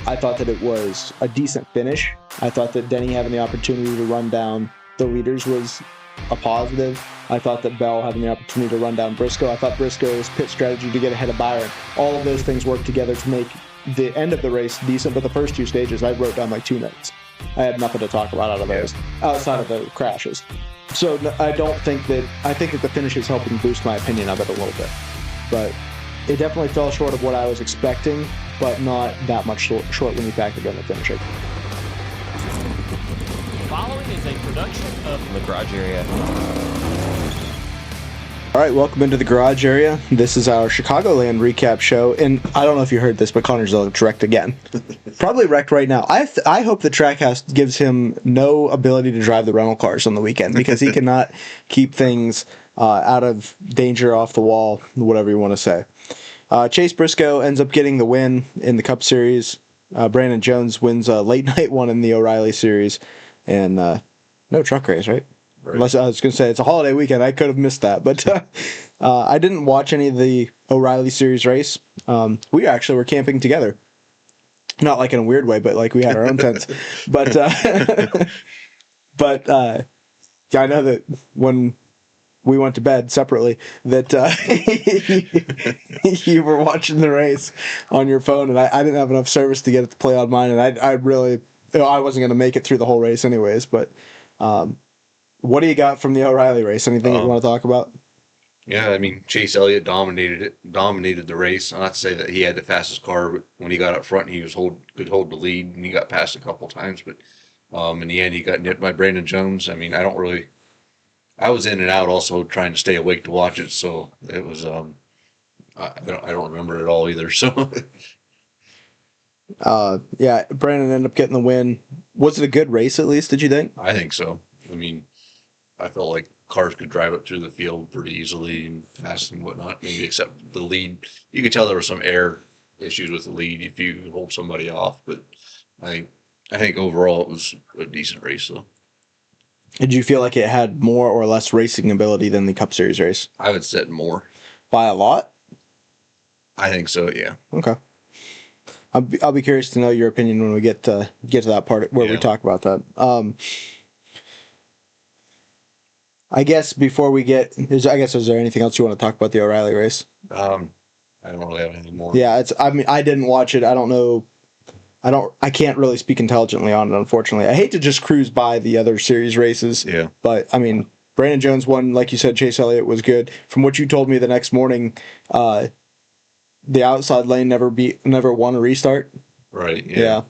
I thought that it was a decent finish. I thought that Denny having the opportunity to run down the leaders was a positive. I thought that Bell having the opportunity to run down Briscoe. I thought Briscoe's pit strategy to get ahead of Byron. All of those things worked together to make the end of the race decent, but the first two stages I wrote down like 2 minutes. I had nothing to talk about out of those, outside of the crashes. So I think that the finish is helping boost my opinion of it a little bit. But it definitely fell short of what I was expecting, but not that much short when you factor in the finishing. Following is a production of The Garage Area. All right, welcome into the garage area. This is our Chicagoland recap show, and I don't know if you heard this, but Connor's wrecked again. Probably wrecked right now. I hope the Trackhouse gives him no ability to drive the rental cars on the weekend because he cannot keep things out of danger, off the wall, whatever you want to say. Chase Briscoe ends up getting the win in the Cup Series. Brandon Jones wins a late night one in the O'Reilly Series, and no truck race, right? Right. Unless I was going to say it's a holiday weekend, I could have missed that. But I didn't watch any of the O'Reilly Series race. We actually were camping together. Not like in a weird way, but like we had our own tents. But I know that when we went to bed separately, that you were watching the race on your phone, and I didn't have enough service to get it to play on mine, and I really, I wasn't going to make it through the whole race anyways, but what do you got from the O'Reilly race? Anything you want to talk about? Yeah, I mean, Chase Elliott dominated the race. Not to say that he had the fastest car, but when he got up front, he could hold the lead, and he got passed a couple times. But in the end, he got nipped by Brandon Jones. I mean, I was in and out also trying to stay awake to watch it, so it was I don't remember it all either. So yeah, Brandon ended up getting the win. Was it a good race at least, did you think? I think so. I mean, I felt like cars could drive up through the field pretty easily and fast and whatnot, maybe except the lead. You could tell there were some air issues with the lead if you hold somebody off, but I think overall it was a decent race though. Did you feel like it had more or less racing ability than the Cup Series race? I would say more. By a lot? I think so, yeah. Okay. I'll be curious to know your opinion when we get to that part where we talk about that. I guess before we get, is there anything else you want to talk about the O'Reilly race? I don't really have anything more. Yeah, I didn't watch it. I don't know. I can't really speak intelligently on it, unfortunately. I hate to just cruise by the other series races. Yeah. But, I mean, Brandon Jones won, like you said, Chase Elliott was good. From what you told me the next morning, the outside lane never won a restart. Right, yeah.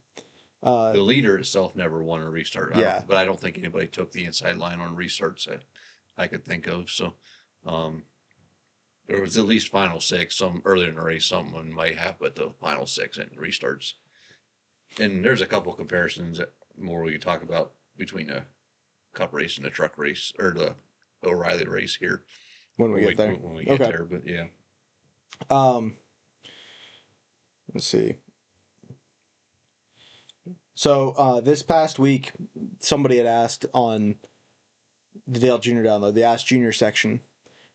The leader itself never won a restart. But I don't think anybody took the inside line on restarts that I could think of. So there was at least final 6. Some earlier in the race, someone might have, but the final 6 and restarts. And there's a couple of comparisons that more we could talk about between the Cup race and the truck race, or the O'Reilly race here. When we get there. When we get there, but yeah. Let's see. So this past week, somebody had asked on the Dale Jr. download, the Ask Junior section,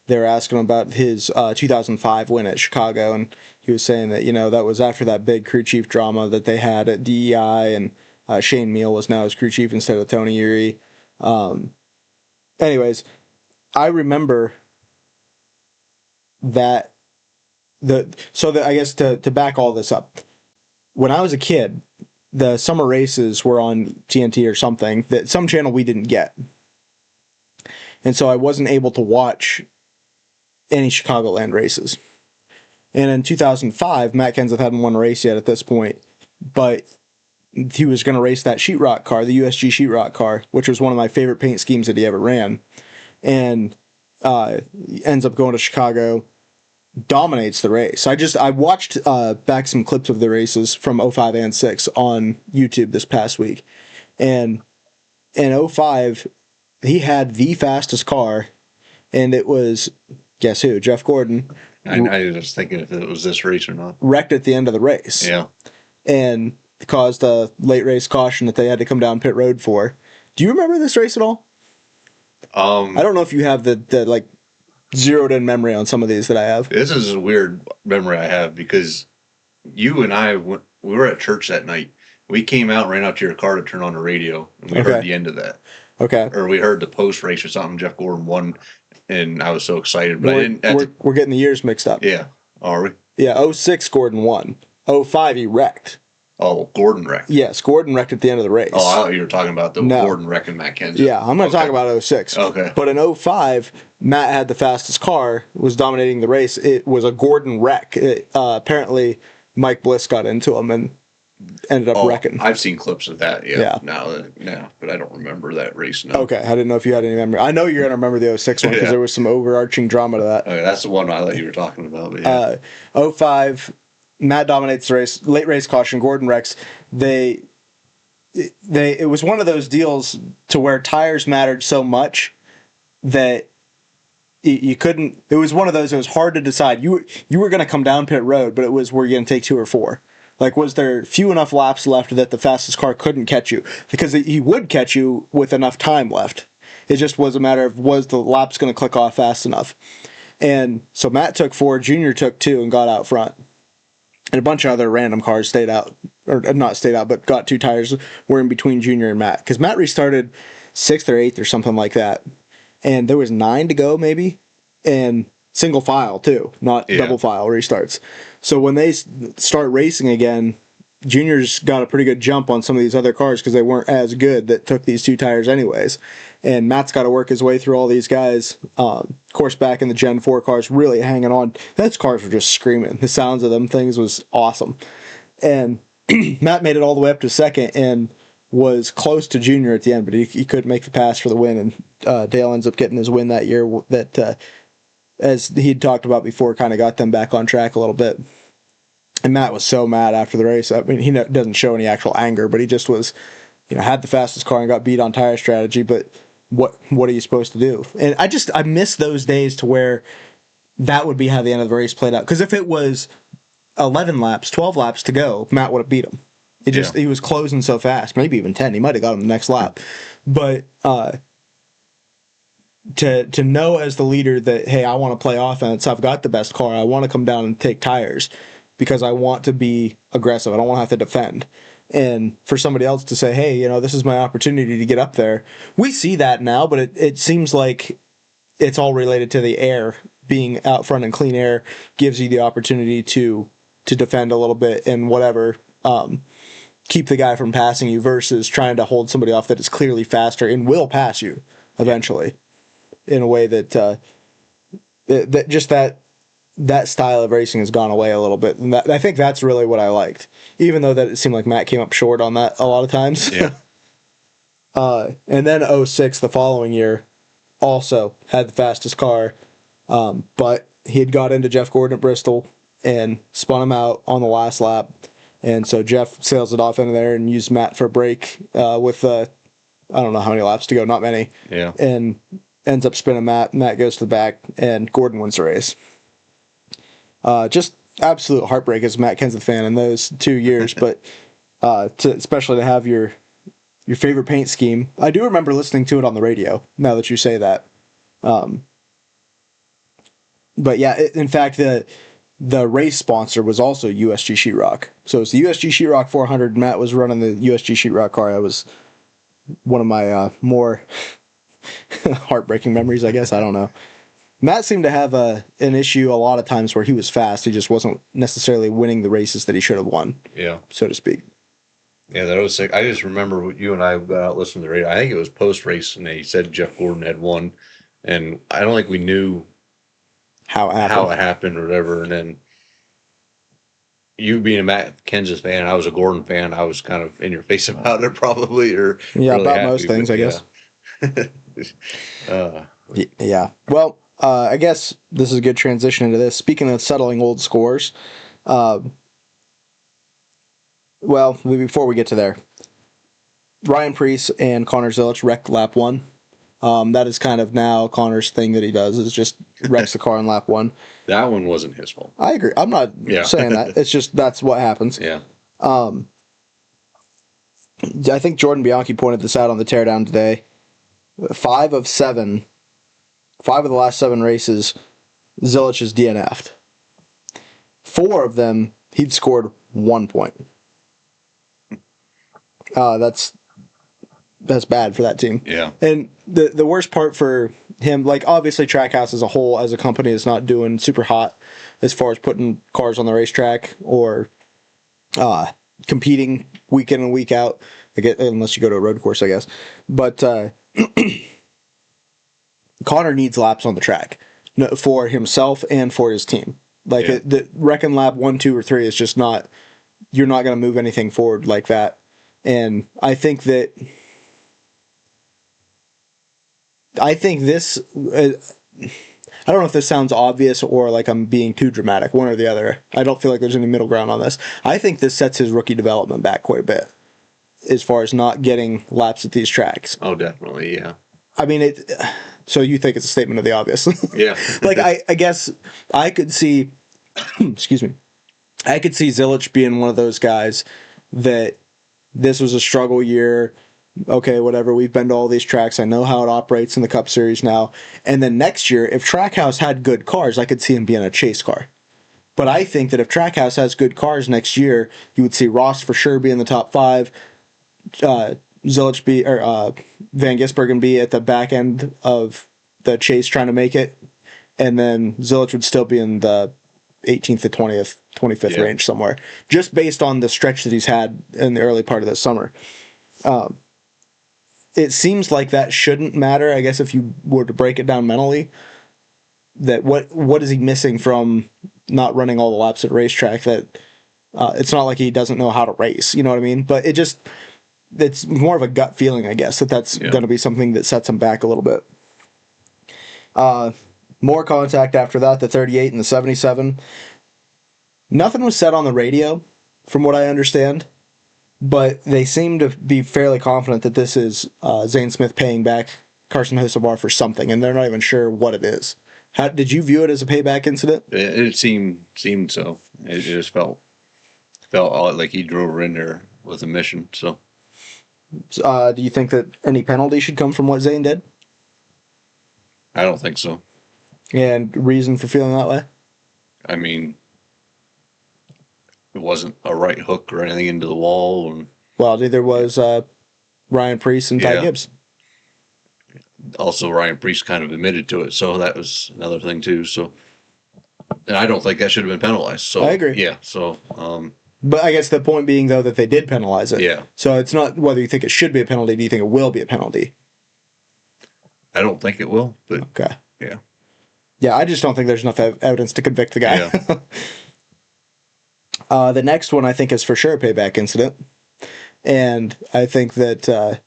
they were asking about his 2005 win at Chicago, and he was saying that, that was after that big crew chief drama that they had at DEI, and Shane Meal was now his crew chief instead of Tony Erie. Anyways, I remember that I guess to back all this up, when I was a kid, the summer races were on TNT or something, that some channel we didn't get. And so I wasn't able to watch any Chicagoland races. And in 2005, Matt Kenseth hadn't won a race yet at this point, but he was going to race that sheetrock car, the USG sheetrock car, which was one of my favorite paint schemes that he ever ran. And ends up going to Chicago, dominates the race. I watched back some clips of the races from 05 and 6 on YouTube this past week. And in 05, he had the fastest car, and it was, guess who? Jeff Gordon. I was just thinking if it was this race or not. Wrecked at the end of the race. Yeah. And caused a late race caution that they had to come down pit road for. Do you remember this race at all? I don't know if you have the like zeroed in memory on some of these that I have. This is a weird memory I have because you and I we were at church that night. We came out, ran out to your car to turn on the radio, and we heard the end of that. Okay. Or we heard the post race or something. Jeff Gordon won, and I was so excited. But I didn't. We're getting the years mixed up. Yeah. Are we? Yeah. 06 Gordon won. 05 he wrecked. Oh, Gordon wrecked. Yes, Gordon wrecked at the end of the race. Oh, I thought you were talking about the Gordon wrecking Matt Kenseth. Yeah, I'm going to talk about 06. Okay. But in 05, Matt had the fastest car, was dominating the race. It was a Gordon wreck. Apparently, Mike Bliss got into him and ended up wrecking. I've seen clips of that, yeah. No, but I don't remember that race, no. Okay, I didn't know if you had any memory. I know you're going to remember the 06 one because there was some overarching drama to that. Okay, that's the one I thought you were talking about. But yeah. 05, Matt dominates the race. Late race caution, Gordon wrecks. It was one of those deals to where tires mattered so much that you couldn't. It was one of those. It was hard to decide. You were going to come down pit road, but it was were you going to take 2 or 4? Like, was there few enough laps left that the fastest car couldn't catch you? Because he would catch you with enough time left. It just was a matter of was the laps going to click off fast enough. And so Matt took 4, Junior took 2, and got out front. And a bunch of other random cars stayed out, or not stayed out, but got 2 tires, were in between Junior and Matt. Because Matt restarted 6th or 8th or something like that. And there was 9 to go, maybe. And single file, too, not double file restarts. So when they start racing again, Junior's got a pretty good jump on some of these other cars because they weren't as good that took these 2 tires anyways. And Matt's got to work his way through all these guys. Of course, back in the Gen 4 cars, really hanging on. Those cars were just screaming. The sounds of them things was awesome. And Matt made it all the way up to 2nd and was close to Junior at the end, but he couldn't make the pass for the win. And Dale ends up getting his win that year that, as he'd talked about before, kind of got them back on track a little bit. And Matt was so mad after the race. I mean, he doesn't show any actual anger, but he just was, had the fastest car and got beat on tire strategy. But what are you supposed to do? And I miss those days to where that would be how the end of the race played out. Because if it was 11 laps, 12 laps to go, Matt would have beat him. He was closing so fast, maybe even 10. He might have got him the next lap. But to know as the leader that, hey, I want to play offense, I've got the best car, I want to come down and take tires because I want to be aggressive. I don't want to have to defend. And for somebody else to say, hey, this is my opportunity to get up there. We see that now, but it seems like it's all related to the air. Being out front in clean air gives you the opportunity to defend a little bit and whatever, keep the guy from passing you versus trying to hold somebody off that is clearly faster and will pass you eventually in a way that that style of racing has gone away a little bit. And I think that's really what I liked, even though that it seemed like Matt came up short on that a lot of times. Yeah. And then 06, the following year, also had the fastest car, but he had got into Jeff Gordon at Bristol and spun him out on the last lap. And so Jeff sails it off into there and used Matt for a break with, I don't know how many laps to go, not many. Yeah. And ends up spinning Matt. Matt goes to the back, and Gordon wins the race. Just absolute heartbreak as a Matt Kenseth fan in those 2 years, but especially to have your favorite paint scheme. I do remember listening to it on the radio, now that you say that. But yeah, in fact, the race sponsor was also USG Sheetrock. So it's the USG Sheetrock 400. Matt was running the USG Sheetrock car. That was one of my more heartbreaking memories, I guess. I don't know. Matt seemed to have an issue a lot of times where he was fast. He just wasn't necessarily winning the races that he should have won. Yeah, so to speak. Yeah, that was sick. I just remember you and I got out listening to the radio. I think it was post race, and they said Jeff Gordon had won, and I don't think we knew how it happened or whatever. And then you being a Matt Kenseth fan, I was a Gordon fan. I was kind of in your face about it, probably, or really about happy, most things, I guess. Yeah. Well, I guess this is a good transition into this. Speaking of settling old scores, well, before we get to there, Ryan Preece and Connor Zilisch wrecked lap 1. That is kind of now Connor's thing that he does, is just wrecks the car in lap 1. That one wasn't his fault. I agree. I'm not saying that. It's just that's what happens. Yeah. I think Jordan Bianchi pointed this out on the teardown today. 5 of the last 7 races, Zilisch is DNF'd. 4 of them, he'd scored 1 point. That's bad for that team. Yeah. And the worst part for him, like obviously Trackhouse as a whole, as a company, is not doing super hot as far as putting cars on the racetrack or competing week in and week out. Unless you go to a road course, I guess. But Connor needs laps on the track for himself and for his team. Like the reckon lap 1, 2, or 3 is just not. You're not going to move anything forward like that. And I think this. I don't know if this sounds obvious or like I'm being too dramatic, one or the other. I don't feel like there's any middle ground on this. I think this sets his rookie development back quite a bit as far as not getting laps at these tracks. Oh, definitely, yeah. I mean, so you think it's a statement of the obvious. Yeah. Like, I guess I could see, excuse me, I could see Zilich being one of those guys that this was a struggle year. Okay, whatever. We've been to all these tracks. I know how it operates in the Cup Series now. And then next year, if Trackhouse had good cars, I could see him being a chase car. But I think that if Trackhouse has good cars next year, you would see Ross for sure be in the top 5, Zilich be, or Van Gisbergen be at the back end of the chase trying to make it, and then Zilich would still be in the 18th to 20th, 25th range somewhere, just based on the stretch that he's had in the early part of the summer. It seems like that shouldn't matter, I guess, if you were to break it down mentally, that what is he missing from not running all the laps at a racetrack, that it's not like he doesn't know how to race, you know what I mean? But it's more of a gut feeling, I guess, that's going to be something that sets him back a little bit. More contact after that, the 38 and the 77. Nothing was said on the radio, from what I understand, but they seem to be fairly confident that this is Zane Smith paying back Carson Hocevar for something, and they're not even sure what it is. Did you view it as a payback incident? It seemed so. It just felt like he drove her in there with a mission. So, do you think that any penalty should come from what Zane did? I don't think so. And reason for feeling that way? I mean, it wasn't a right hook or anything into the wall. And well, neither was Ryan Preece and Ty Gibbs. Also, Ryan Preece kind of admitted to it, so that was another thing too. So, and I don't think that should have been penalized. So I agree. Yeah. So, but I guess the point being, though, that they did penalize it. Yeah. So it's not whether you think it should be a penalty. Do you think it will be a penalty? I don't think it will. But okay. Yeah. Yeah, I just don't think there's enough evidence to convict the guy. Yeah. The next one I think is for sure a payback incident, and I think that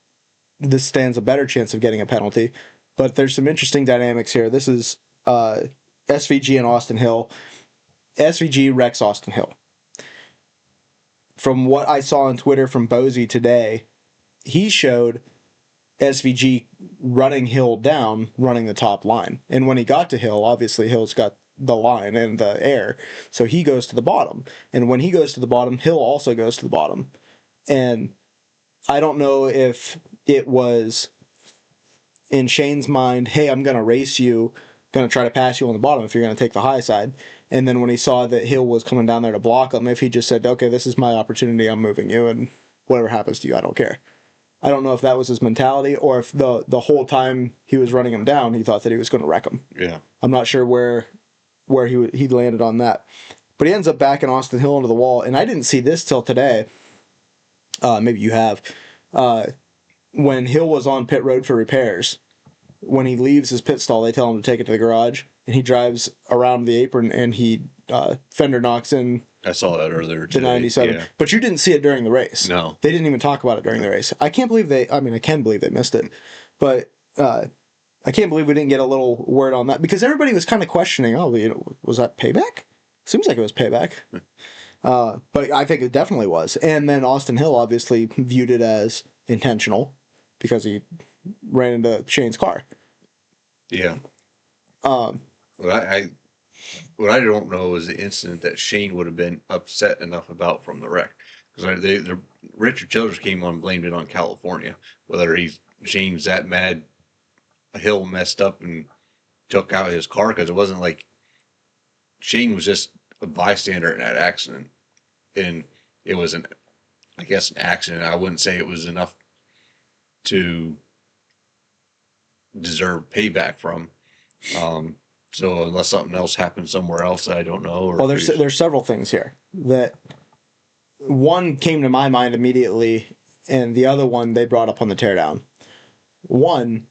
this stands a better chance of getting a penalty. But there's some interesting dynamics here. This is SVG and Austin Hill. SVG wrecks Austin Hill. From what I saw on Twitter from Bozy today, he showed SVG running Hill down, running the top line. And when he got to Hill, obviously Hill's got the line and the air, so he goes to the bottom. And when he goes to the bottom, Hill also goes to the bottom. And I don't know if it was in Shane's mind, hey, I'm going to race you, going to try to pass you on the bottom if you're going to take the high side. And then when he saw that Hill was coming down there to block him, if he just said, okay, this is my opportunity, I'm moving you, and whatever happens to you, I don't care. I don't know if that was his mentality or if the whole time he was running him down, he thought that he was going to wreck him. Yeah. I'm not sure where he landed on that. But he ends up backing Austin Hill into the wall, and I didn't see this till today. Maybe you have. When Hill was on pit road for repairs, when he leaves his pit stall, they tell him to take it to the garage, and he drives around the apron, and he fender knocks in. I saw that earlier today. The 97. Yeah. But you didn't see it during the race. No. They didn't even talk about it during the race. I can believe they missed it. But I can't believe we didn't get a little word on that, because everybody was kind of questioning, was that payback? Seems like it was payback. But I think it definitely was. And then Austin Hill obviously viewed it as intentional because he ran into Shane's car. Yeah. What I don't know is the incident that Shane would have been upset enough about from the wreck, because Richard Childress came on and blamed it on California. Whether Shane's that mad Hill messed up and took out his car, because it wasn't like Shane was just a bystander in that accident, and it was I guess, an accident. I wouldn't say it was enough to deserve payback from. So unless something else happened somewhere else, I don't know. Or Well, there's several things here that one came to my mind immediately, and the other one they brought up on the teardown. One,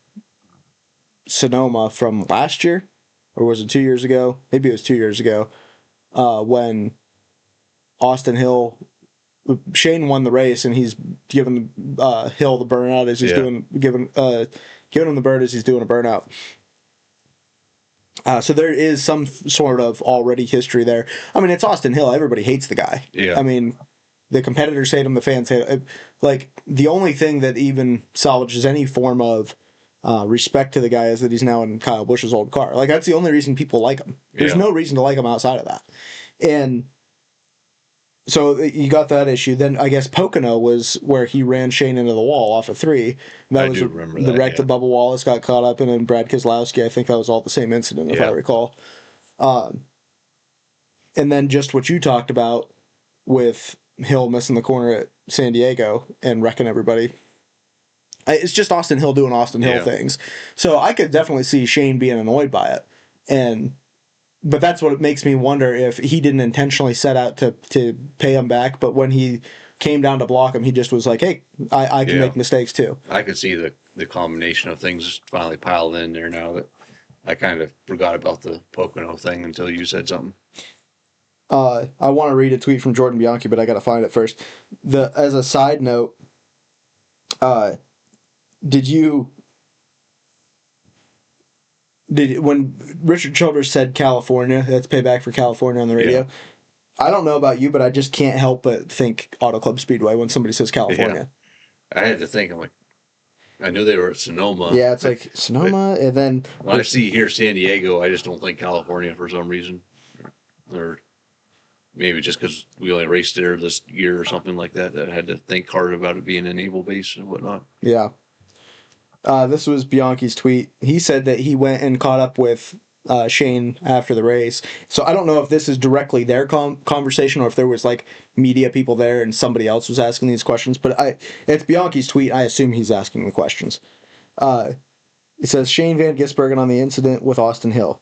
Sonoma from last year, or was it 2 years ago? Maybe it was 2 years ago, when Austin Hill, Shane won the race, and he's giving Hill the burnout as he's giving him the bird as he's doing a burnout. So there is some sort of already history there. I mean, it's Austin Hill. Everybody hates the guy. Yeah. I mean, the competitors hate him. The fans hate him. Like, the only thing that even salvages any form of respect to the guy is that he's now in Kyle Busch's old car. Like, that's the only reason people like him. There's no reason to like him outside of that. And so you got that issue. Then I guess Pocono was where he ran Shane into the wall off of 3. That was remember the that, wreck that Bubba Wallace got caught up in, and Brad Keselowski. I think that was all the same incident, if I recall. And then just what you talked about with Hill missing the corner at San Diego and wrecking everybody. It's just Austin Hill doing Austin Hill things. So I could definitely see Shane being annoyed by it. But that's what makes me wonder if he didn't intentionally set out to pay him back, but when he came down to block him, he just was like, hey, I can make mistakes too. I could see the combination of things finally piled in there now that I kind of forgot about the Pocono thing until you said something. I want to read a tweet from Jordan Bianchi, but I got to find it first. As a side note, when Richard Childress said California, that's payback for California on the radio. Yeah. I don't know about you, but I just can't help but think Auto Club Speedway when somebody says California. Yeah. I had to think, I'm like, I knew they were at Sonoma. Yeah, it's like Sonoma, and then when I see here San Diego, I just don't think California for some reason. Or maybe just because we only raced there this year or something like that, I had to think hard about it being a naval base and whatnot. Yeah. This was Bianchi's tweet. He said that he went and caught up with Shane after the race. So I don't know if this is directly their conversation or if there was like media people there and somebody else was asking these questions. But it's Bianchi's tweet. I assume he's asking the questions. It says, Shane Van Gisbergen on the incident with Austin Hill.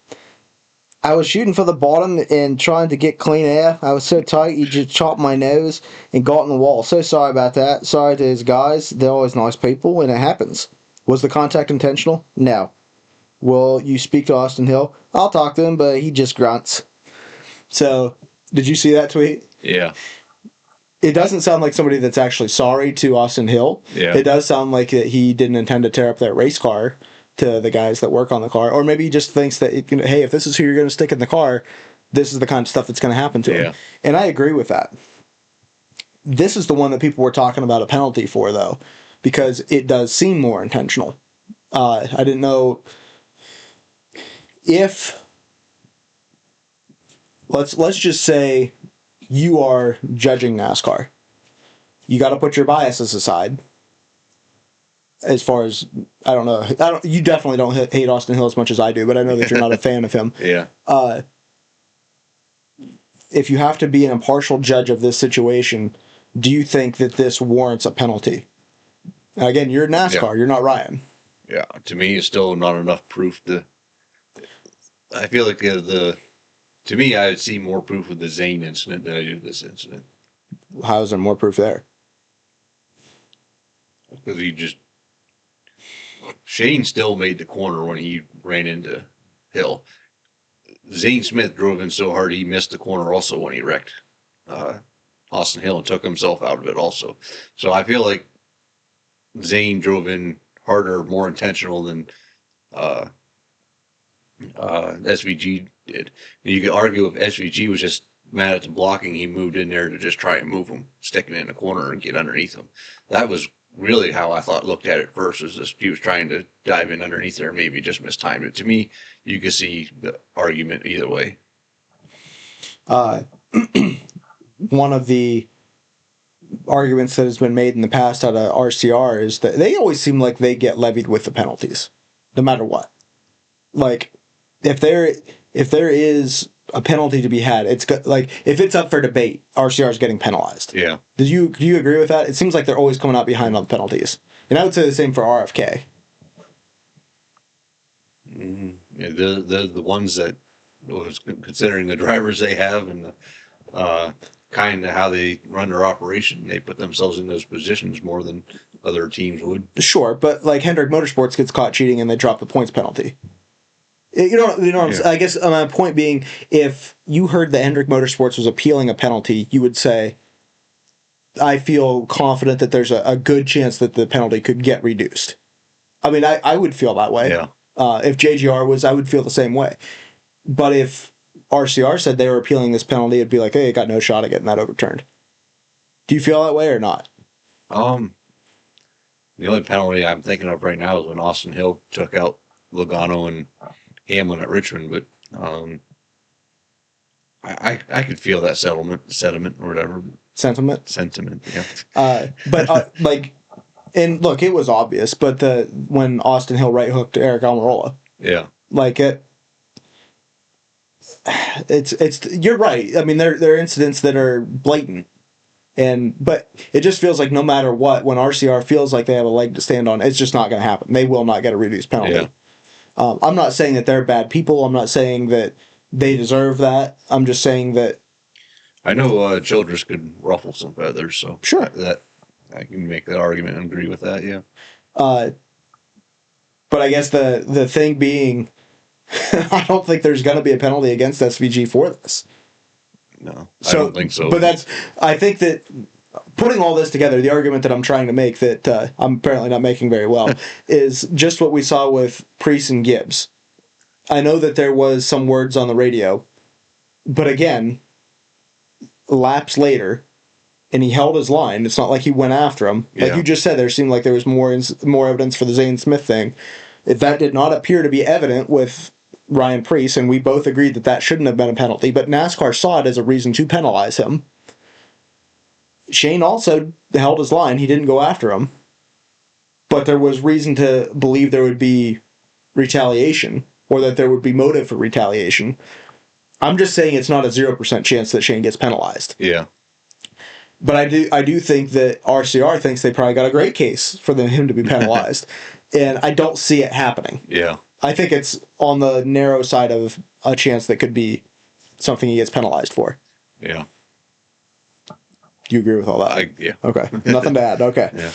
I was shooting for the bottom and trying to get clean air. I was so tight, he just chopped my nose and got in the wall. So sorry about that. Sorry to his guys. They're always nice people, and it happens. Was the contact intentional? No. Will you speak to Austin Hill? I'll talk to him, but he just grunts. So, did you see that tweet? Yeah. It doesn't sound like somebody that's actually sorry to Austin Hill. Yeah. It does sound like that he didn't intend to tear up that race car to the guys that work on the car. Or maybe he just thinks that, hey, if this is who you're going to stick in the car, this is the kind of stuff that's going to happen to him. And I agree with that. This is the one that people were talking about a penalty for, though, because it does seem more intentional. I didn't know if, let's just say you are judging NASCAR. You got to put your biases aside. As far as, I don't know, you definitely don't hate Austin Hill as much as I do, but I know that you're not a fan of him. Yeah. If you have to be an impartial judge of this situation, do you think that this warrants a penalty? Now, again, you're NASCAR. You're not Ryan. Yeah, to me, it's still not enough proof to. I feel like to me, I would see more proof with the Zane incident than I do this incident. How is there more proof there? Because Shane still made the corner when he ran into Hill. Zane Smith drove in so hard he missed the corner also when he wrecked Austin Hill and took himself out of it also. So I feel like Zane drove in harder, more intentional than SVG did. And you could argue if SVG was just mad at the blocking, he moved in there to just try and move him, stick it in the corner and get underneath him. That was really how I looked at it first, was this, he was trying to dive in underneath there, maybe just mistimed it. To me, you could see the argument either way. One of the arguments that has been made in the past out of RCR is that they always seem like they get levied with the penalties, no matter what. Like, if there is a penalty to be had, like if it's up for debate, RCR is getting penalized. Yeah. Do you agree with that? It seems like they're always coming out behind on penalties, and I would say the same for RFK. Yeah, they're the ones that was considering the drivers they have and the kind of how they run their operation. They put themselves in those positions more than other teams would. Sure, but like Hendrick Motorsports gets caught cheating and they drop the points penalty. You know what I'm saying? I guess my point being, if you heard that Hendrick Motorsports was appealing a penalty, you would say, I feel confident that there's a good chance that the penalty could get reduced. I mean, I would feel that way. Yeah. If JGR was, I would feel the same way. But if RCR said they were appealing this penalty, it'd be like, hey, it got no shot at getting that overturned. Do you feel that way or not? The only penalty I'm thinking of right now is when Austin Hill took out Logano and Hamlin at Richmond, but I could feel that sentiment or whatever. Sentiment, yeah. But like, and look, it was obvious, but when Austin Hill right hooked Eric Almirola, Yeah. like it's you're right. I mean, there are incidents that are blatant, but it just feels like no matter what, when RCR feels like they have a leg to stand on, it's just not going to happen. They will not get a reduced penalty. Yeah. I'm not saying that they're bad people. I'm not saying that they deserve that. I'm just saying that I know Childress could ruffle some feathers, so sure that I can make that argument and agree with that. Yeah. But I guess the thing being, I don't think there's going to be a penalty against SVG for this. No, I don't think so. But I think that putting all this together, the argument that I'm trying to make that I'm apparently not making very well is just what we saw with Preece and Gibbs. I know that there was some words on the radio, but again, laps later, and he held his line. It's not like he went after him. Like Yeah. you just said, there seemed like there was more evidence for the Zane Smith thing. That did not appear to be evident with Ryan Preece, and we both agreed that shouldn't have been a penalty, but NASCAR saw it as a reason to penalize him. Shane also held his line. He didn't go after him. But there was reason to believe there would be retaliation, or that there would be motive for retaliation. I'm just saying it's not a 0% chance that Shane gets penalized. Yeah. But I do think that RCR thinks they probably got a great case for him to be penalized. And I don't see it happening. Yeah. I think it's on the narrow side of a chance that could be something he gets penalized for. Yeah. Do you agree with all that? Yeah. Okay. Nothing to add. Okay. Yeah.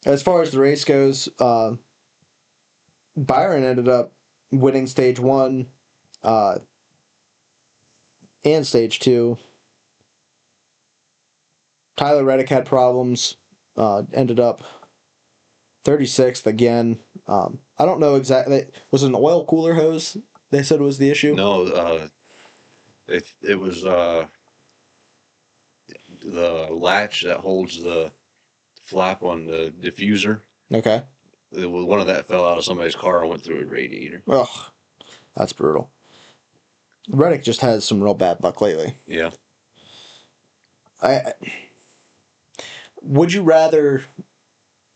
As far as the race goes, Byron ended up winning stage 1 and stage 2. Tyler Reddick had problems, ended up 36th again. I don't know exactly. Was it an oil cooler hose they said was the issue? No, it was the latch that holds the flap on the diffuser. Okay. One of that fell out of somebody's car and went through a radiator. Ugh, that's brutal. Reddick just has some real bad luck lately. Yeah. Would you rather,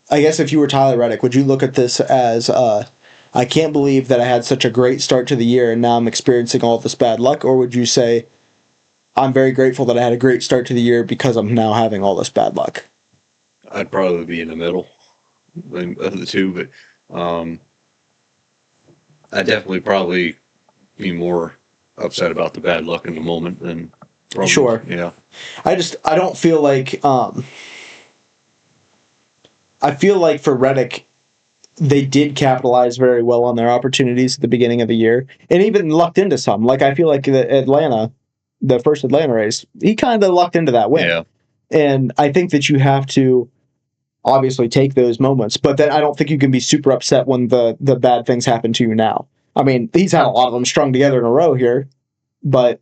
I guess if you were Tyler Reddick, would you look at this as, I can't believe that I had such a great start to the year and now I'm experiencing all this bad luck? Or would you say, I'm very grateful that I had a great start to the year because I'm now having all this bad luck? I'd probably be in the middle of the two, but I'd definitely probably be more upset about the bad luck in the moment than probably. Sure. Yeah. I don't feel like, I feel like for Reddick, they did capitalize very well on their opportunities at the beginning of the year and even lucked into some. Like, I feel like the first Atlanta race, he kind of lucked into that win. Yeah. And I think that you have to obviously take those moments, but then I don't think you can be super upset when the bad things happen to you now. I mean, he's had a lot of them strung together in a row here, but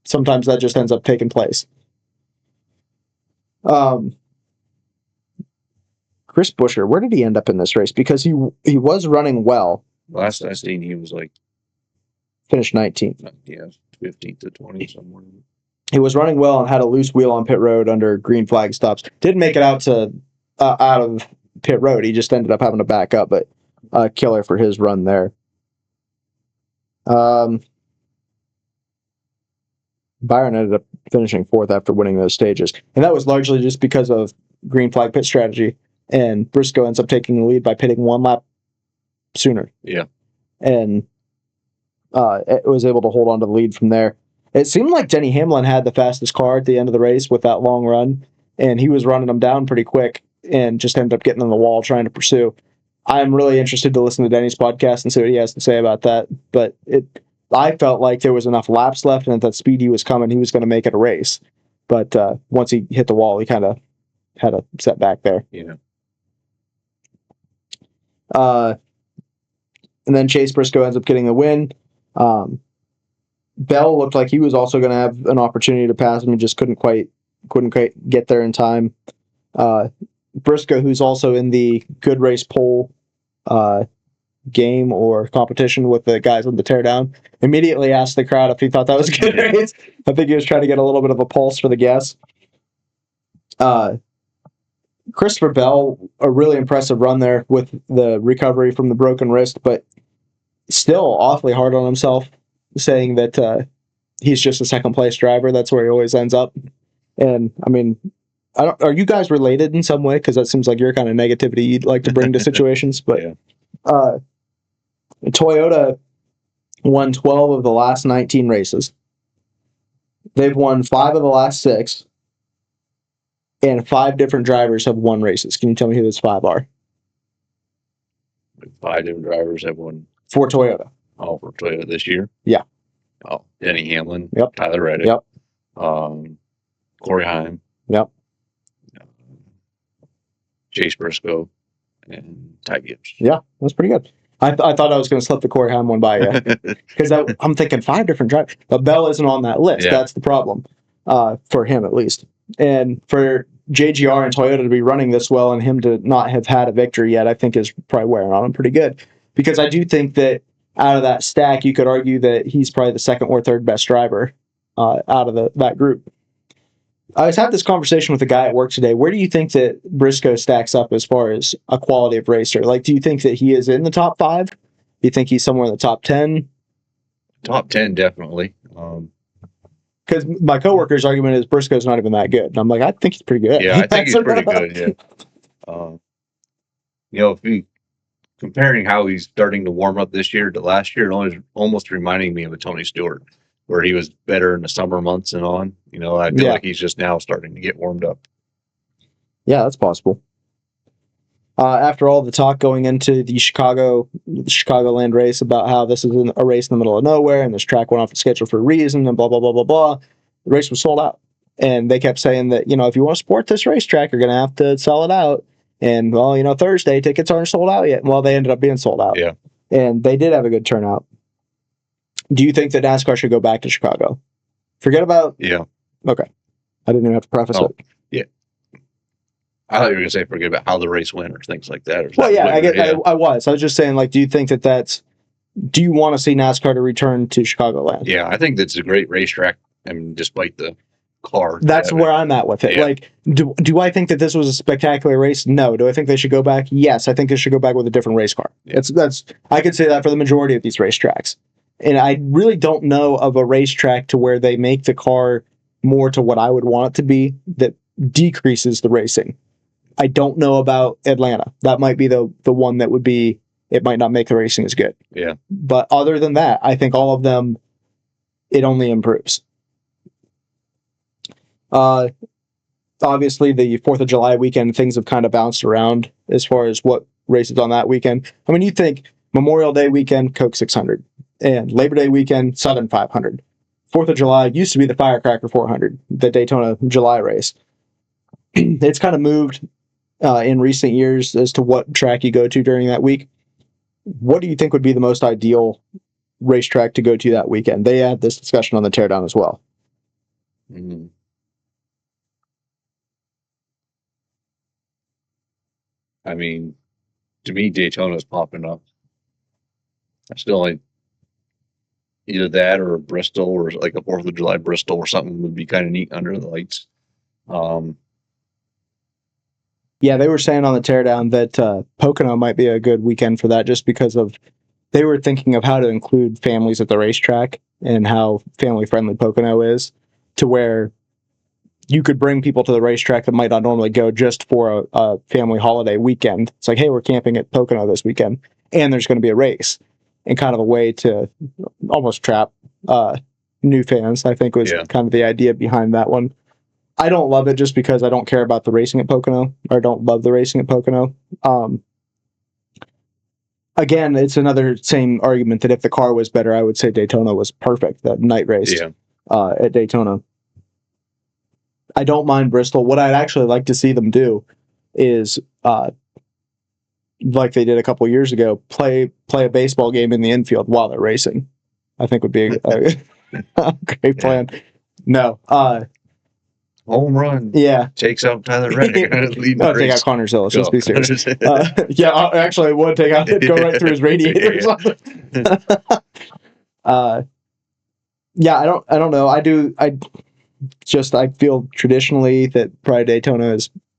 sometimes that just ends up taking place. Chris Buescher, where did he end up in this race? Because he was running well. Last I seen, he was like Finished 19th. Yeah, 15th to 20 somewhere. He was running well and had a loose wheel on pit road under green flag stops. Didn't make it out of pit road. He just ended up having to back up, but killer for his run there. Byron ended up finishing fourth after winning those stages, and that was largely just because of green flag pit strategy. And Briscoe ends up taking the lead by pitting 1 lap sooner. Yeah. And it was able to hold on to the lead from there. It seemed like Denny Hamlin had the fastest car at the end of the race with that long run, and he was running them down pretty quick and just ended up getting on the wall trying to pursue. I'm really interested to listen to Denny's podcast and see what he has to say about that. But I felt like there was enough laps left, and at that speed he was coming, he was going to make it a race. But once he hit the wall, he kind of had a setback there. Yeah. And then Chase Briscoe ends up getting the win. Bell looked like he was also going to have an opportunity to pass him and just couldn't quite get there in time. Briscoe, who's also in the good race pole game or competition with the guys on the teardown, immediately asked the crowd if he thought that was a good race. I think he was trying to get a little bit of a pulse for the guests. Christopher Bell, a really impressive run there with the recovery from the broken wrist, but still awfully hard on himself, saying that he's just a second place driver. That's where he always ends up. And I mean, are you guys related in some way? Because that seems like your kind of negativity you'd like to bring to situations. But Yeah. Toyota won 12 of the last 19 races. They've won 5 of the last 6. And 5 different drivers have won races. Can you tell me who those 5 are? 5 different drivers have won. For Toyota. Oh, for Toyota this year? Yeah. Oh, Denny Hamlin. Yep. Tyler Reddick. Yep. Corey Heim. Yep. Chase Briscoe. And Ty Gibbs. Yeah, that's pretty good. I thought I was going to slip the Corey Heim one by you. Because I'm thinking 5 different drivers. But Bell isn't on that list. Yeah. That's the problem. For him, at least. And for JGR and Toyota to be running this well and him to not have had a victory yet, I think is probably wearing on him pretty good. Because I do think that out of that stack, you could argue that he's probably the second or third best driver out of that group. I was having this conversation with a guy at work today. Where do you think that Briscoe stacks up as far as a quality of racer? Like, do you think that he is in the top 5? Do you think he's somewhere in the top 10? Top 10, definitely. Because my coworker's argument is Briscoe's not even that good. And I'm like, I think he's pretty good. Yeah, I think he's pretty good, yeah. If we comparing how he's starting to warm up this year to last year, it almost reminding me of a Tony Stewart, where he was better in the summer months and on. I feel like he's just now starting to get warmed up. Yeah, that's possible. After all the talk going into the Chicagoland race about how this is a race in the middle of nowhere and this track went off the schedule for a reason and blah, blah, blah, blah, blah, the race was sold out. And they kept saying that, if you want to support this racetrack, you're going to have to sell it out. And, Thursday tickets aren't sold out yet. Well, they ended up being sold out. Yeah. And they did have a good turnout. Do you think that NASCAR should go back to Chicago? Forget about... Yeah. Okay. I didn't even have to preface it. Yeah. I thought you were going to say forget about how the race went or things like that. Well, yeah, I was. I was just saying, do you think do you want to see NASCAR to return to Chicagoland? Yeah, I think that's a great racetrack. I mean, despite the car. That's where I'm at with it. Yeah. Do I think that this was a spectacular race? No. Do I think they should go back? Yes. I think they should go back with a different race car. Yeah. I could say that for the majority of these racetracks. And I really don't know of a racetrack to where they make the car more to what I would want it to be that decreases the racing. I don't know about Atlanta. That might be the one that would be, it might not make the racing as good. Yeah. But other than that, I think all of them, it only improves. Obviously, the 4th of July weekend, things have kind of bounced around as far as what races on that weekend. I mean, you think Memorial Day weekend, Coke 600, and Labor Day weekend, Southern 500. 4th of July used to be the Firecracker 400, the Daytona July race. It's kind of moved in recent years as to what track you go to during that week. What do you think would be the most ideal racetrack to go to that weekend? They had this discussion on the teardown as well. Mm-hmm. I mean, to me, Daytona's popping up. I still like either that or Bristol or like a 4th of July Bristol or something would be kind of neat under the lights. Yeah, they were saying on the teardown that Pocono might be a good weekend for that just because of they were thinking of how to include families at the racetrack and how family friendly Pocono is, to where you could bring people to the racetrack that might not normally go just for a family holiday weekend. It's like, hey, we're camping at Pocono this weekend, and there's going to be a race, and kind of a way to almost trap new fans, I think, was kind of the idea behind that one. I don't love it just because I don't care about the racing at Pocono, or don't love the racing at Pocono. Again, it's another same argument that if the car was better, I would say Daytona was perfect, that night race at Daytona. I don't mind Bristol. What I'd actually like to see them do is, like they did a couple years ago, play a baseball game in the infield while they're racing. I think would be a great plan. No. Home run. Yeah. Takes out Tyler Reddick. Take out Connor Zillis. Let's be serious. Actually, it would take out. It'd go right through his radiator or something. I don't know. I feel traditionally that probably Daytona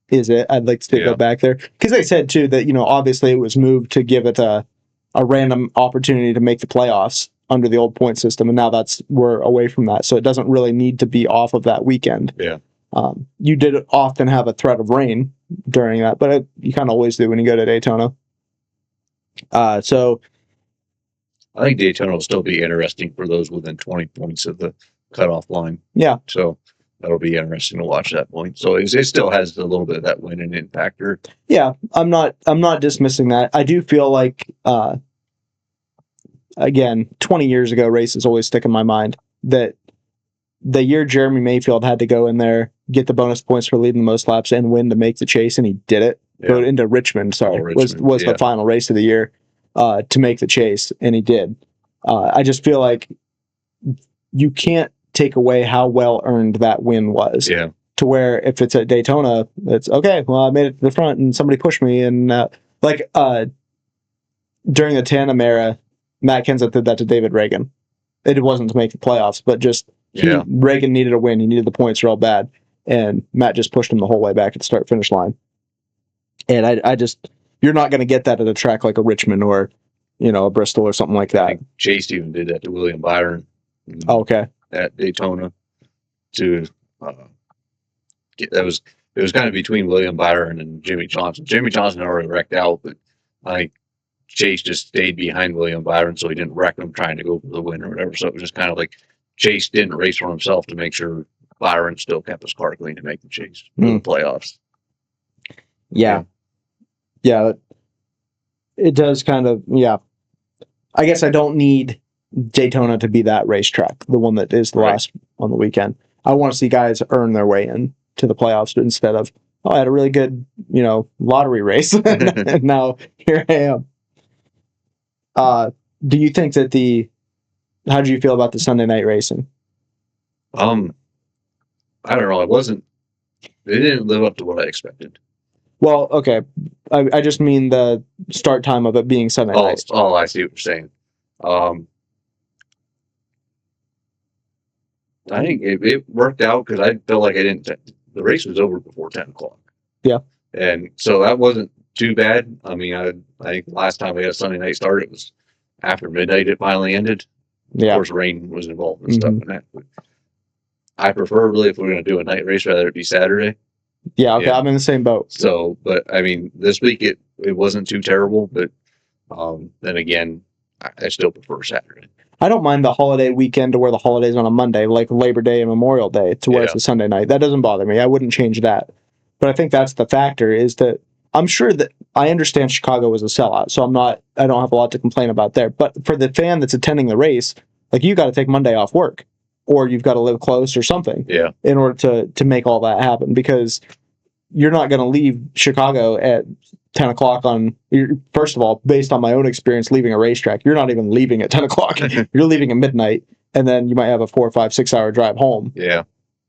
is it. I'd like to go back there because they said too that obviously it was moved to give it a random opportunity to make the playoffs under the old point system, and now we're away from that, so it doesn't really need to be off of that weekend. Yeah. You did often have a threat of rain during that, but you kind of always do when you go to Daytona. So I think Daytona will still be interesting for those within 20 points of the cutoff line. Yeah. So that'll be interesting to watch that point. So it still has a little bit of that win and in factor. Yeah, I'm not dismissing that. I do feel like, again, 20 years ago, races always stick in my mind that the year Jeremy Mayfield had to go in there, get the bonus points for leading the most laps and win to make the chase, and he did it. Go into Richmond, was the final race of the year to make the chase, and he did. I just feel like you can't take away how well earned that win was. Yeah. To where if it's at Daytona, it's okay. Well, I made it to the front, and somebody pushed me, and during the tandem era, Matt Kenseth did that to David Reagan. It wasn't to make the playoffs, but just Reagan needed a win. He needed the points real bad, and Matt just pushed him the whole way back at the start-finish line. And I just, you're not going to get that at a track like a Richmond or, a Bristol or something like that. I think Chase even did that to William Byron. Okay. At Daytona, it was kind of between William Byron and Jimmy Johnson. Jimmy Johnson already wrecked out, but I think Chase just stayed behind William Byron, so he didn't wreck him trying to go for the win or whatever. So it was just kind of like Chase didn't race for himself to make sure Byron still kept his car clean to make the chase for the playoffs. Yeah. It does kind of, I guess I don't need Daytona to be that racetrack, the one that is the last on the weekend. I want to see guys earn their way in to the playoffs instead of, I had a really good, lottery race, and now here I am. Do you think that how do you feel about the Sunday night racing? I don't know. It didn't live up to what I expected. Well, okay. I just mean the start time of it being Sunday night. Oh, I see what you're saying. I think it worked out because I felt like the race was over before 10 o'clock. Yeah. And so that wasn't too bad. I mean, I think last time we had a Sunday night start, it was after midnight it finally ended. Yeah. Of course, rain was involved and stuff in that. But I preferably, if we're going to do a night race, rather it be Saturday. Yeah, okay, I'm in the same boat. So, but I mean, this week it wasn't too terrible, but then again, I still prefer Saturday. I don't mind the holiday weekend to where the holiday's on a Monday, like Labor Day and Memorial Day, to where it's a Sunday night. That doesn't bother me. I wouldn't change that. But I think that's the factor, is that I'm sure that I understand Chicago was a sellout, so I don't have a lot to complain about there. But for the fan that's attending the race, like, you got to take Monday off work, or you've got to live close or something in order to make all that happen, because you're not going to leave Chicago at 10 o'clock first of all, based on my own experience leaving a racetrack, you're not even leaving at 10 o'clock. You're leaving at midnight, and then you might have a 4 or 5, 6 hour drive home. Yeah.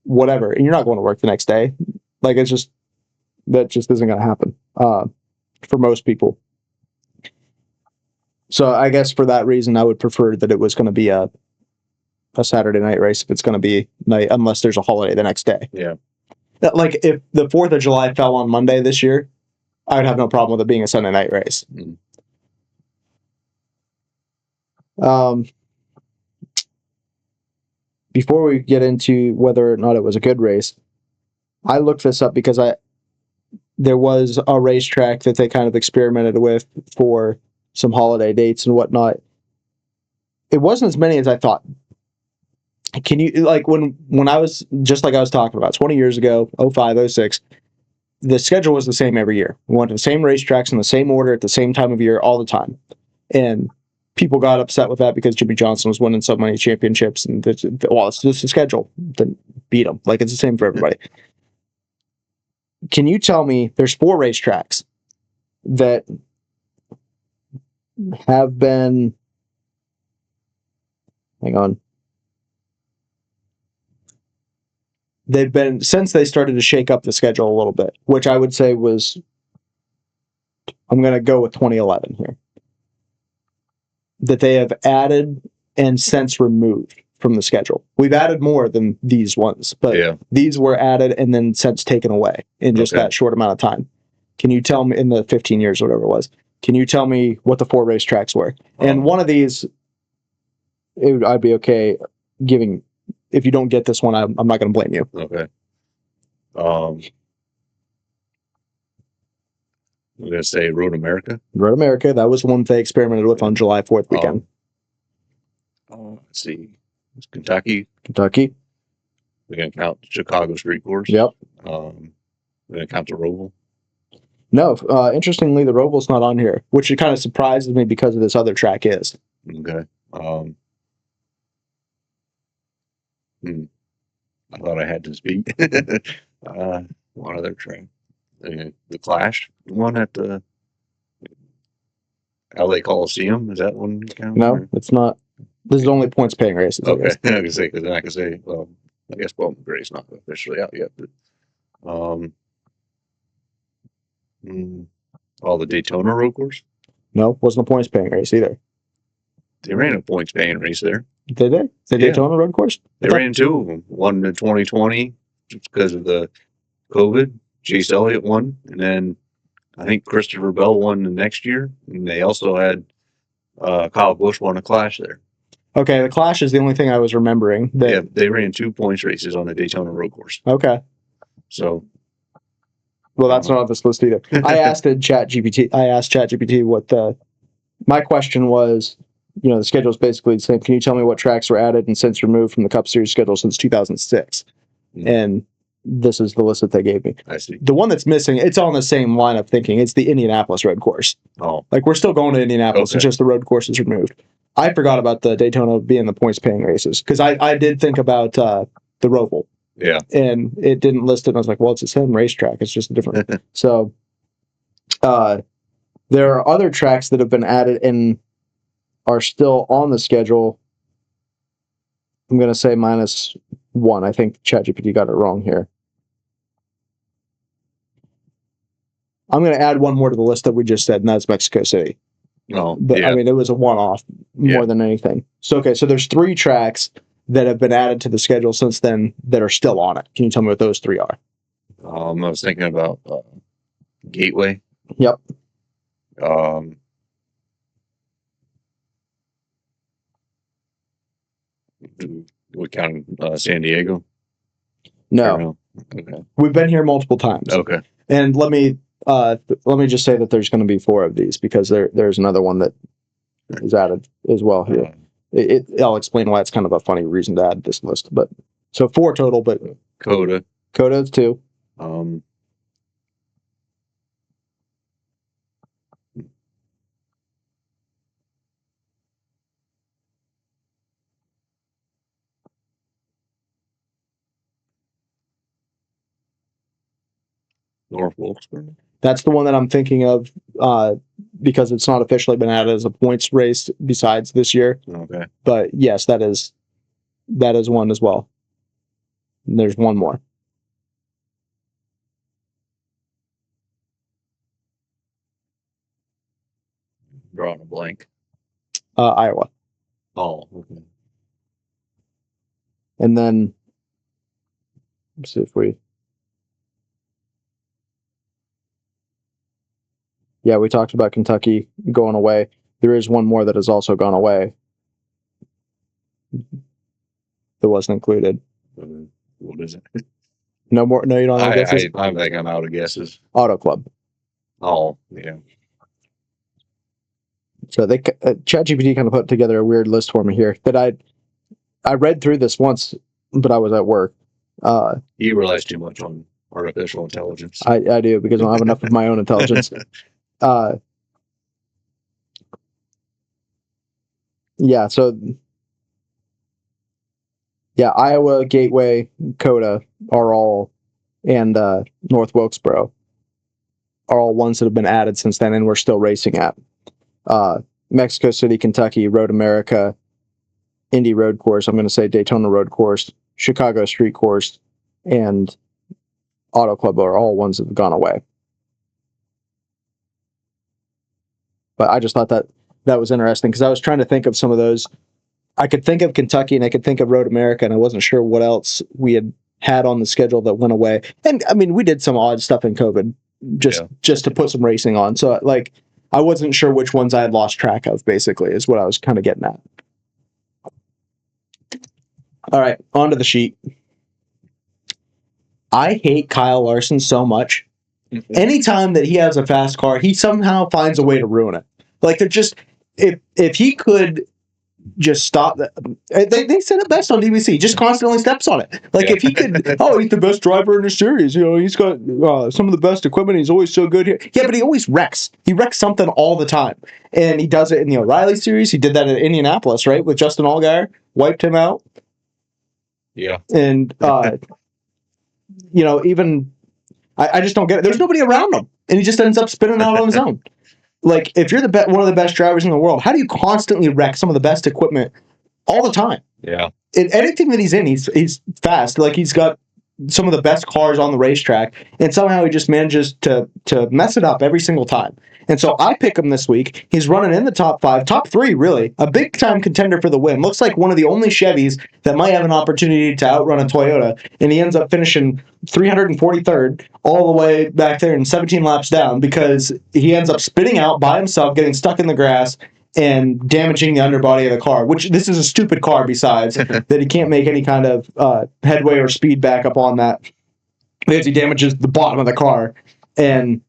Whatever. And you're not going to work the next day. Like, that just isn't going to happen for most people. So I guess for that reason, I would prefer that it was going to be a Saturday night race if it's going to be night, unless there's a holiday the next day. Yeah. Like, if the 4th of July fell on Monday this year, I would have no problem with it being a Sunday night race. Before we get into whether or not it was a good race, I looked this up because there was a racetrack that they kind of experimented with for some holiday dates and whatnot. It wasn't as many as I thought. Can you, like, when I was, just like I was talking about 20 years ago, 05, 06, the schedule was the same every year. We went to the same racetracks in the same order at the same time of year all the time. And people got upset with that because Jimmy Johnson was winning so many championships, and well, it's just the schedule. Then beat them. Like, it's the same for everybody. Can you tell me, there's 4 racetracks that have been, hang on, they've been, since they started to shake up the schedule a little bit, which I would say was, I'm going to go with 2011 here, that they have added and since removed from the schedule. We've added more than these ones, but these were added and then since taken away in just that short amount of time. Can you tell me, in the 15 years or whatever it was, can you tell me what the 4 racetracks were? And one of these, I'd be okay giving, if you don't get this one, I'm not going to blame you. Okay. I'm going to say Road America. Road America, that was the one they experimented with on July 4th weekend. Let's see. It's Kentucky. We're going to count Chicago Street Course. Yep. We're going to count the Roval. No, interestingly, the Roval's not on here, which it kind of surprises me because of this other track is. Okay. I thought I had this beat. One other track. The Clash, the one at the LA Coliseum. Is that one count? No, it's not. This is only points paying races. Okay. I can say, because then I can say, well, I guess Bowman Gray's not officially out yet, but the Daytona road course. No, wasn't a points paying race either. They ran a points paying race there. Did they? The Daytona road course? They ran 2 of them. One in 2020 because of the COVID. Chase Elliott won, and then I think Christopher Bell won the next year. And they also had Kyle Busch won a Clash there. Okay, the Clash is the only thing I was remembering. They ran 2 points races on the Daytona road course. Okay. So. Well, that's not on this list either. I asked ChatGPT what my question was. You know, the schedule is basically the same. Can you tell me what tracks were added and since removed from the Cup Series schedule since 2006? And this is the list that they gave me. I see. The one that's missing, it's on the same line of thinking. It's the Indianapolis road course. Oh. Like, we're still going to Indianapolis. It's just the road course is removed. I forgot about the Daytona being the points paying races because I did think about the Roval. Yeah. And it didn't list it. And I was like, well, it's the same racetrack. It's just a different. So there are other tracks that have been added and are still on the schedule. I'm going to say -1. I think ChatGPT got it wrong here. I'm going to add one more to the list that we just said, and that's Mexico City. Oh, But I mean, it was a one-off more than anything. So, okay, so there's 3 tracks that have been added to the schedule since then that are still on it. Can you tell me what those 3 are? I was thinking about Gateway. Yep. We count San Diego? No. Okay. We've been here multiple times. Okay. And let me just say that there's going to be 4 of these because there's another one that is added as well here. I'll explain why it's kind of a funny reason to add this list. But so 4 total, but Coda is 2. North Wilkesboro. That's the one that I'm thinking of because it's not officially been added as a points race besides this year. Okay. But yes, that is one as well. And there's one more. Drawing a blank. Iowa. Oh, okay. And then let's see if we. Yeah, we talked about Kentucky going away. There is one more that has also gone away, That wasn't included. What is it? No more. No, you don't have guesses. I think I'm out of guesses. Auto Club. Oh, yeah. So they ChatGPT kind of put together a weird list for me here that I read through this once, but I was at work. You realize too much on artificial intelligence. I do, because I don't have enough of my own intelligence. Yeah, so yeah, Iowa, Gateway, Coda are all, and North Wilkesboro are all ones that have been added since then, and we're still racing at. Mexico City, Kentucky, Road America, Indy Road Course, I'm going to say Daytona Road Course, Chicago Street Course, and Auto Club are all ones that have gone away. But I just thought that was interesting, because I was trying to think of some of those. I could think of Kentucky and I could think of Road America, and I wasn't sure what else we had on the schedule that went away. And I mean, we did some odd stuff in COVID just to put some racing on. So like, I wasn't sure which ones I had lost track of, basically, is what I was kind of getting at. All right, onto the sheet. I hate Kyle Larson so much. Anytime that he has a fast car, he somehow finds a way to ruin it. Like, they're just, if he could just stop that. They said it best on DBC. Just constantly steps on it. Like, if he could, he's the best driver in the series. You know, he's got some of the best equipment. He's always so good here. Yeah, but he always wrecks. He wrecks something all the time, and he does it in the O'Reilly series. He did that at Indianapolis, right, with Justin Allgaier, wiped him out. Yeah, and you know, even I just don't get it. There's nobody around him, and he just ends up spinning out on his own. Like, if you're one of the best drivers in the world, how do you constantly wreck some of the best equipment all the time? Yeah. In anything that he's in, he's fast. Like, he's got some of the best cars on the racetrack, and somehow he just manages to mess it up every single time. And so I pick him this week. He's running in the top 5, top 3, really. A big-time contender for the win. Looks like one of the only Chevys that might have an opportunity to outrun a Toyota, and he ends up finishing 343rd all the way back there and 17 laps down, because he ends up spinning out by himself, getting stuck in the grass, and damaging the underbody of the car, which this is a stupid car besides, that he can't make any kind of headway or speed back up on that, because he damages the bottom of the car and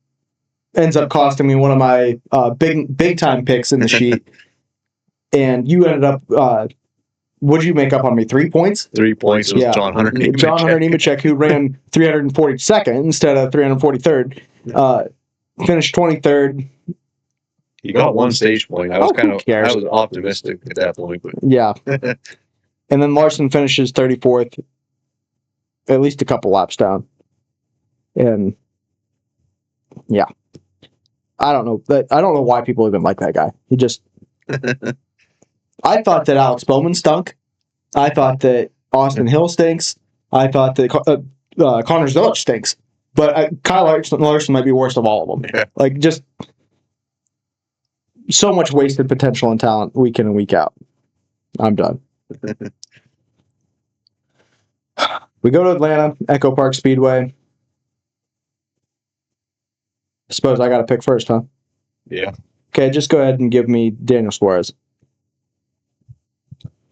ends up costing me one of my big time picks in the sheet. And you ended up, what'd you make up on me? 3 points? 3 points with John Hunter Nemechek. John Hunter Nemechek, who ran 342nd instead of 343rd, finished 23rd. He got one stage point. I was I was optimistic at that point, but yeah. And then Larson finishes 34th, at least a couple laps down. And yeah, I don't know. I don't know why people even like that guy. He just. I thought that Alex Bowman stunk. I thought that Austin Hill stinks. I thought that Connor Zilic stinks. But Kyle Larson might be worst of all of them. Yeah. Like, just so much wasted potential and talent week in and week out. I'm done. We go to Atlanta, Echo Park Speedway. I suppose I got to pick first, huh? Yeah. Okay, just go ahead and give me Daniel Suarez.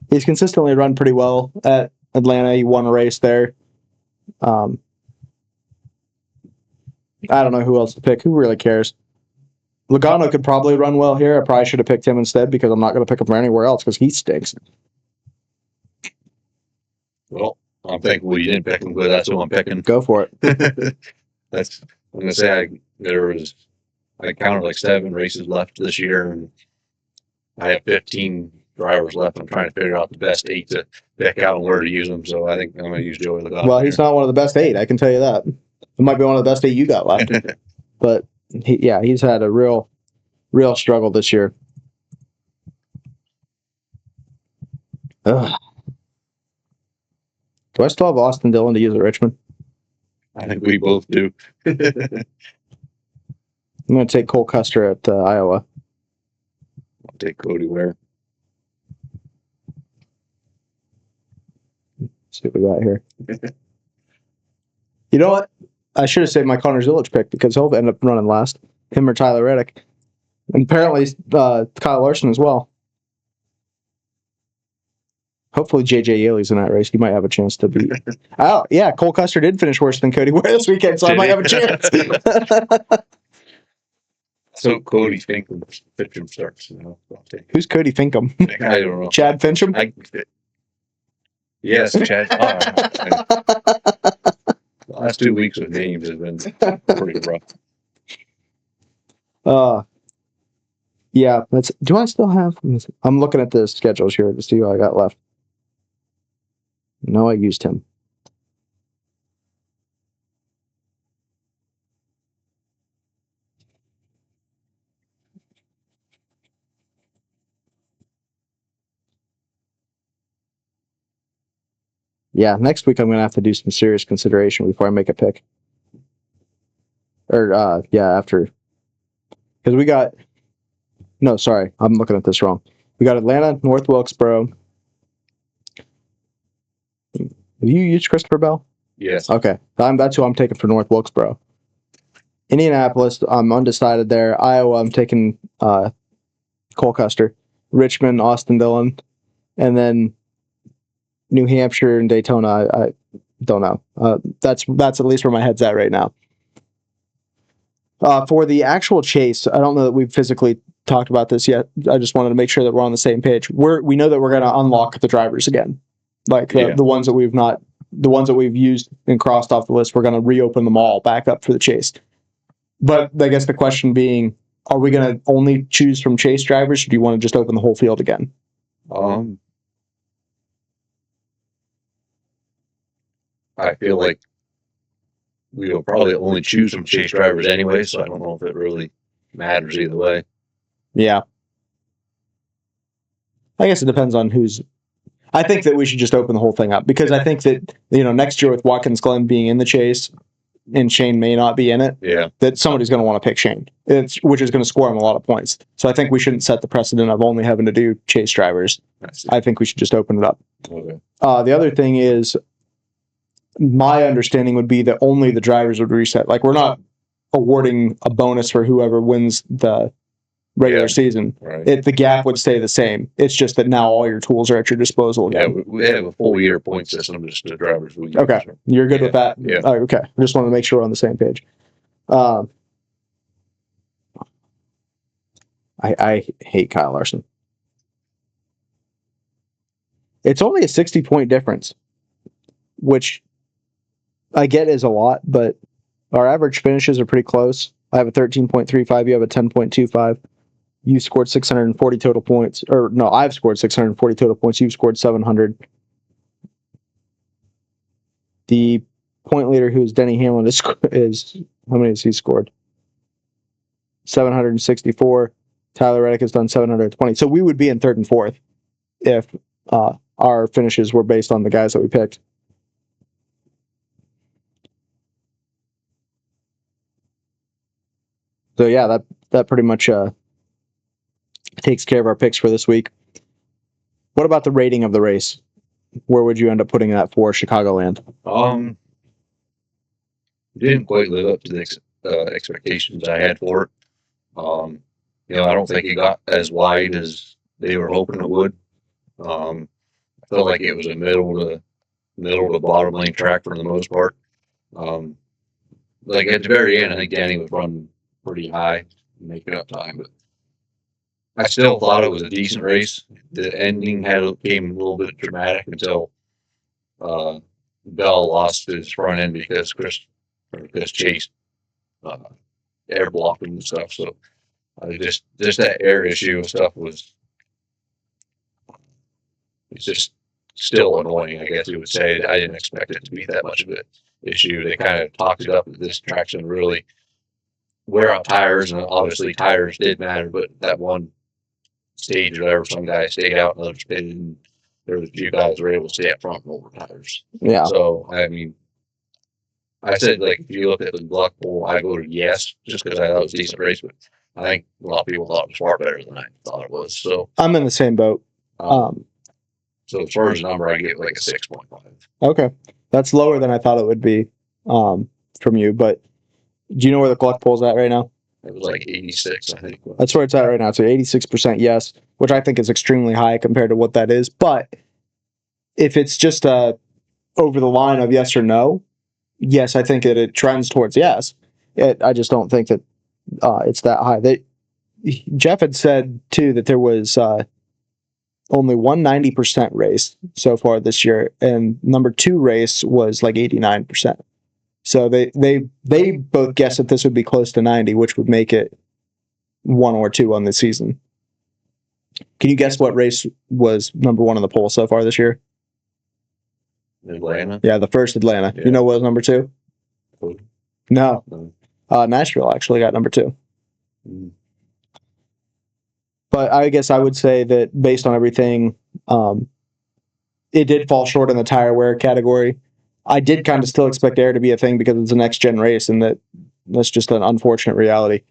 He's consistently run pretty well at Atlanta. He won a race there. I don't know who else to pick. Who really cares? Logano could probably run well here. I probably should have picked him instead, because I'm not going to pick him for anywhere else because he stinks. Well, I'm thankful you didn't pick him, but that's who I'm picking. Go for it. I'm going to say I counted like 7 races left this year, and I have 15 drivers left. I'm trying to figure out the best 8 to pick out and where to use them. So I think I'm going to use Joey Logano. Well, he's not one of the best 8, I can tell you that. It might be one of the best 8 you got left. But he's had a real struggle this year. Ugh. Do I still have Austin Dillon to use at Richmond? I think we both do. I'm going to take Cole Custer at Iowa. I'll take Cody Ware. See what we got here. You know what? I should have saved my Connor Zilic pick, because he'll end up running last. Him or Tyler Reddick. And apparently Kyle Larson as well. Hopefully JJ Yaley's in that race. He might have a chance to beat. Oh, yeah, Cole Custer did finish worse than Cody Ware this weekend, so I might have a chance. So Cody Fincham starts. Who's Cody Fincham? I don't know. Chad Fincham? Yes, Chad. The last 2 weeks with names have been pretty rough. Yeah, do I still have? I'm looking at the schedules here to see who I got left. No, I used him. Yeah, next week I'm gonna have to do some serious consideration before I make a pick. Or after, because we got. No, sorry, I'm looking at this wrong. We got Atlanta, North Wilkesboro. Have you used Christopher Bell? Yes. Okay, that's who I'm taking for North Wilkesboro. Indianapolis, I'm undecided there. Iowa, I'm taking Cole Custer. Richmond, Austin Dillon, and then New Hampshire and Daytona. I don't know. That's at least where my head's at right now. For the actual chase, I don't know that we've physically talked about this yet. I just wanted to make sure that we're on the same page. We know that we're going to unlock the drivers again, like the ones that we've used and crossed off the list. We're going to reopen them all back up for the chase. But I guess the question being, are we going to only choose from chase drivers, or do you want to just open the whole field again? I feel like we will probably only choose from chase drivers anyway, so I don't know if it really matters either way. Yeah. I guess it depends on who's. I think that we should just open the whole thing up, because I think that, next year with Watkins Glen being in the chase and Shane may not be in it, that somebody's going to want to pick Shane, which is going to score him a lot of points. So I think we shouldn't set the precedent of only having to do chase drivers. I think we should just open it up. Okay. The other thing is, my understanding would be that only the drivers would reset. Like, we're not awarding a bonus for whoever wins the regular season. Right. The gap would stay the same. It's just that now all your tools are at your disposal again. Yeah, we have a full year point system, just the drivers we use. Okay, you're good with that? Yeah. Okay, I just wanted to make sure we're on the same page. I hate Kyle Larson. It's only a 60-point difference, which I get is a lot, but our average finishes are pretty close. I have a 13.35. You have a 10.25. You scored 640 total points. Or no, I've scored 640 total points. You've scored 700. The point leader, who is Denny Hamlin, is how many has he scored? 764. Tyler Reddick has done 720. So we would be in third and fourth if our finishes were based on the guys that we picked. So yeah, that pretty much takes care of our picks for this week. What about the rating of the race? Where would you end up putting that for Chicagoland? Didn't quite live up to the expectations I had for it. I don't think it got as wide as they were hoping it would. I felt like it was a middle to bottom lane track for the most part. Like at the very end, I think Danny was running pretty high, making up time, but I still thought it was a decent race. The ending came a little bit dramatic until Bell lost his front end because Chase air blocked him and stuff. So just that air issue and stuff it's just still annoying, I guess you would say. I didn't expect it to be that much of an issue. They kind of talked it up that this traction really wear out tires, and obviously tires did matter, but that one stage or whatever, some guys stayed out and others didn't. And there was a few guys who were able to stay up front and over tires. Yeah. So, I mean, I said, like, if you look at the luck pool, I voted yes, just because I thought it was a decent race, but I think a lot of people thought it was far better than I thought it was. So I'm in the same boat. So as far as the number, I get like a 6.5. Okay. That's lower than I thought it would be from you, but do you know where the Gluck poll's at right now? It was like 86, I think. That's where it's at right now. So 86% yes, which I think is extremely high compared to what that is. But if it's just over the line of yes or no, yes, I think that it trends towards yes. I just don't think that it's that high. Jeff had said too that there was only one 90% race so far this year, and number 2 race was like 89%. So they both guessed that this would be close to 90, which would make it 1 or 2 on the season. Can you guess what race was number 1 on the poll so far this year? Atlanta. Yeah, the first Atlanta. Yeah. You know what was number 2? No. Nashville actually got number 2. Mm. But I guess I would say that based on everything, it did fall short in the tire wear category. I did kind of still expect air to be a thing because it's a next gen race, and that's just an unfortunate reality.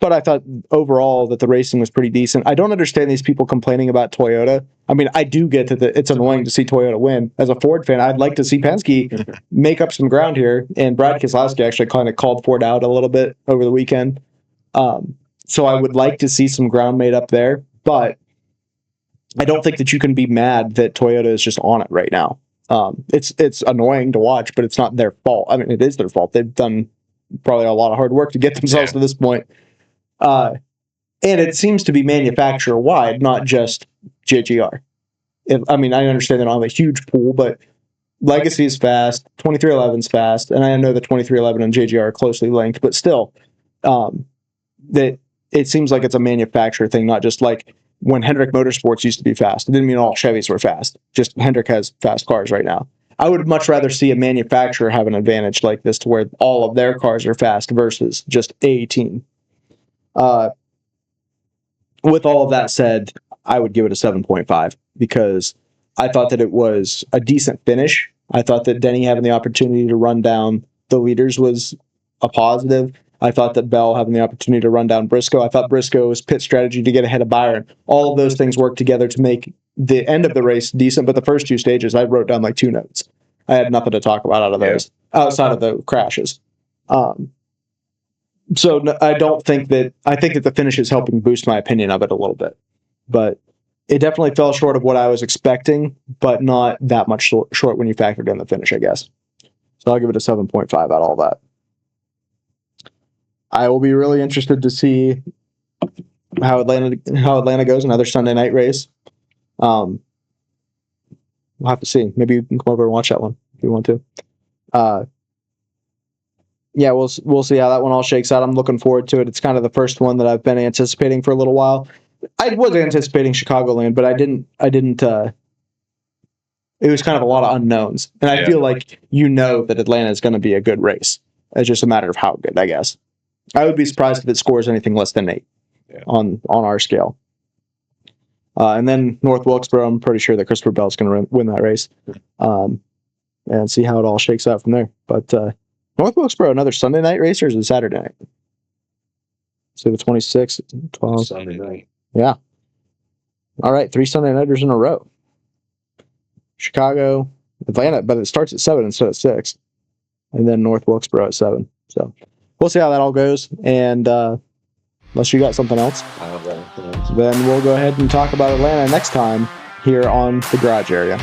But I thought overall that the racing was pretty decent. I don't understand these people complaining about Toyota. I mean, I do get that it's annoying to see Toyota win. As a Ford fan, I'd like to see Penske make up some ground here. And Brad Keselowski actually kind of called Ford out a little bit over the weekend. So I would like to see some ground made up there. But I don't think that you can be mad that Toyota is just on it right now. It's annoying to watch, but it's not their fault. I mean, it is their fault. They've done probably a lot of hard work to get themselves to this point. And it seems to be manufacturer wide, not just JGR. I mean, I understand they don't have a huge pool, but Legacy is fast, 2311 is fast, and I know the 2311 and JGR are closely linked, but still, that it seems like it's a manufacturer thing, not just like when Hendrick Motorsports used to be fast. It didn't mean all Chevys were fast. Just Hendrick has fast cars right now. I would much rather see a manufacturer have an advantage like this to where all of their cars are fast versus just a team. With all of that said, I would give it a 7.5 because I thought that it was a decent finish. I thought that Denny having the opportunity to run down the leaders was a positive. I thought that Bell having the opportunity to run down Briscoe. I thought Briscoe's pit strategy to get ahead of Byron. All of those things worked together to make the end of the race decent, but the first 2 stages, I wrote down like 2 notes. I had nothing to talk about out of those, outside of the crashes. So I don't think that, I think that the finish is helping boost my opinion of it a little bit, but it definitely fell short of what I was expecting, but not that much short when you factored in the finish, I guess. So I'll give it a 7.5 out of all that. I will be really interested to see how Atlanta goes, another Sunday night race. We'll have to see. Maybe you can come over and watch that one if you want to. Yeah, we'll see how that one all shakes out. I'm looking forward to it. It's kind of the first one that I've been anticipating for a little while. I was anticipating Chicagoland, but I didn't. It was kind of a lot of unknowns, and I feel like that Atlanta is going to be a good race. It's just a matter of how good, I guess. I would be surprised if it scores anything less than 8 on our scale. And then North Wilkesboro, I'm pretty sure that Christopher Bell's going to win that race, and see how it all shakes out from there. But North Wilkesboro, another Sunday night race, or is it Saturday night? So the 26th, 12th. Sunday night. Yeah. All right, 3 Sunday nighters in a row. Chicago, Atlanta, but it starts at 7 instead of 6. And then North Wilkesboro at 7. So we'll see how that all goes. And unless you got something else, then we'll go ahead and talk about Atlanta next time here on the Garage Area.